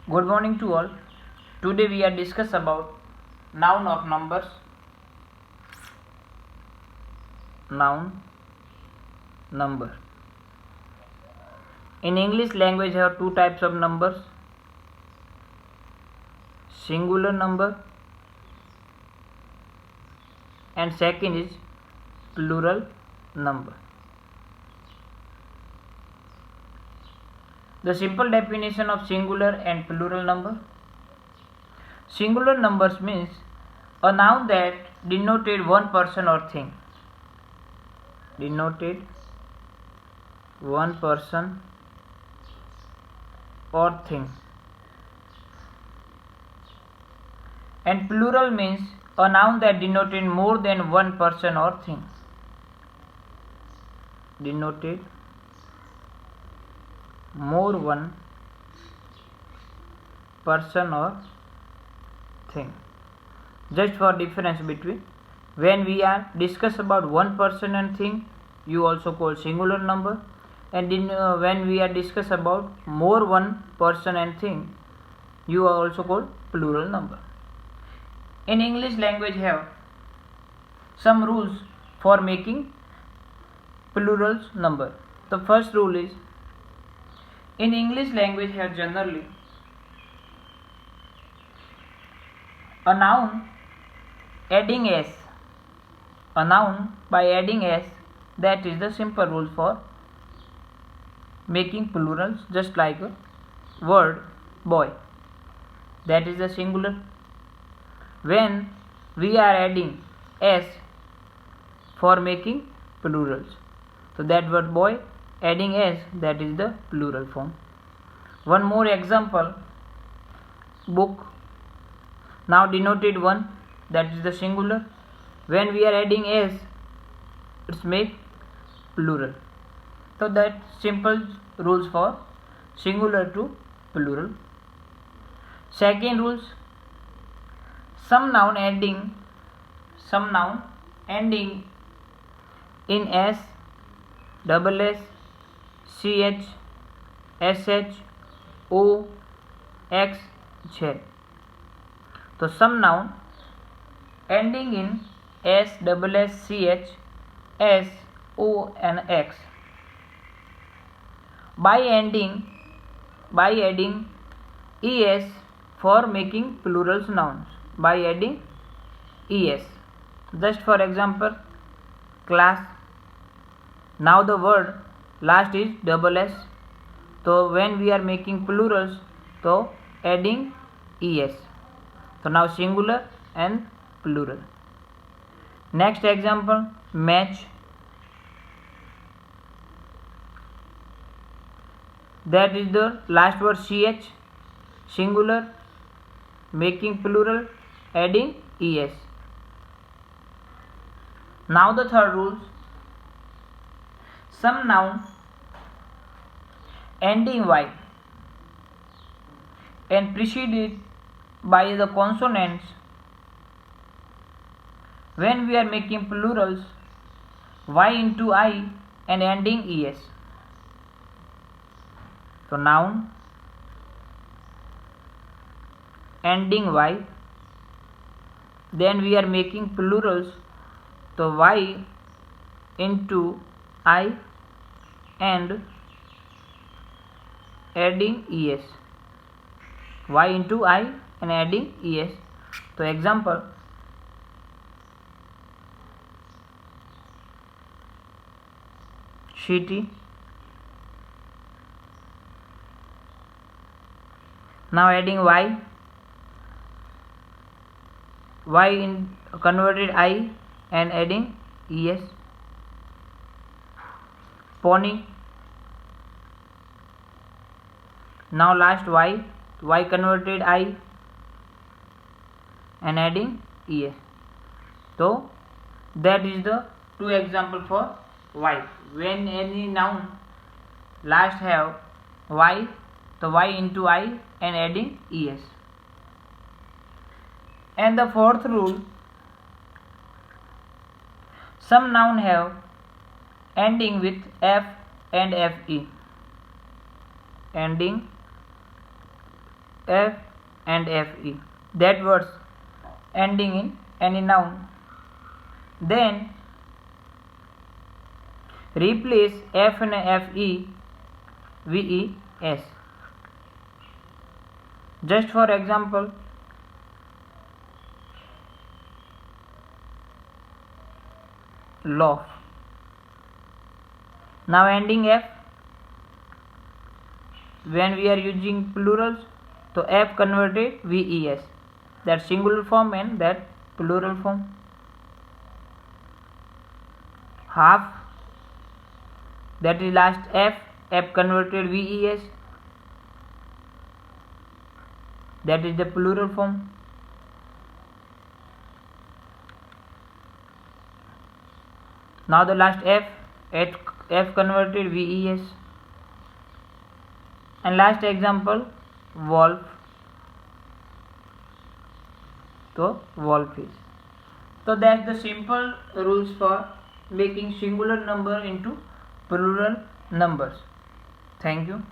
Good morning to all. Today we are discuss about noun of numbers. Noun number. In English language have two types of numbers. Singular number and second is plural number. The simple definition of singular and plural number. Singular numbers means a noun that denoted one person or thing. Denoted one person or thing. And plural means a noun that denoted more than one person or thing. Denoted more one person or thing. Just for difference between, when we are discuss about one person and thing, you also call singular number, and when we are discuss about more one person and thing, you are also called plural number. In English language have some rules for making plural number. The first rule is, in English language have generally a noun adding s. A noun by adding s, that is the simple rule for making plurals, just like a word boy, that is the singular. When we are adding s for making plurals, so that word boy adding s, that is the plural form. One more example, book, now denoted one, that is the singular. When we are adding s, it's make plural. So that simple rules for singular to plural. Second rules, some noun ending in s, double s, ch, sh, o, x, z. So some noun ending in s, double s, ch, s, o and x, by adding es for making plurals nouns, by adding es. Just for example, class, now the word last is double s, so when we are making plurals, so adding es, so now singular and plural. Next example, match, that is the last word ch, singular, making plural, adding es. Now the third rule, some noun ending y and preceded by the consonants, when we are making plurals, y into I and ending es. So noun ending y, then we are making plurals, so y into I and adding es, y into I and adding es. So example, city, now adding y in converted I and adding es. Pony, now last y converted I and adding es. So that is the two example for y. When any noun last have y, so y into I and adding es. And the fourth rule, some noun have ending with f, and fe, ending f and fe, that words ending in any noun. Then replace f and fe ves. Just for example, loaf. Now ending f, when we are using plurals, so f converted ves, that singular form and that plural form. Half, that is last f converted ves, that is the plural form. Now the last f converted ves. And last example, wolf, so wolfish. So that's the simple rules for making singular number into plural numbers. Thank you.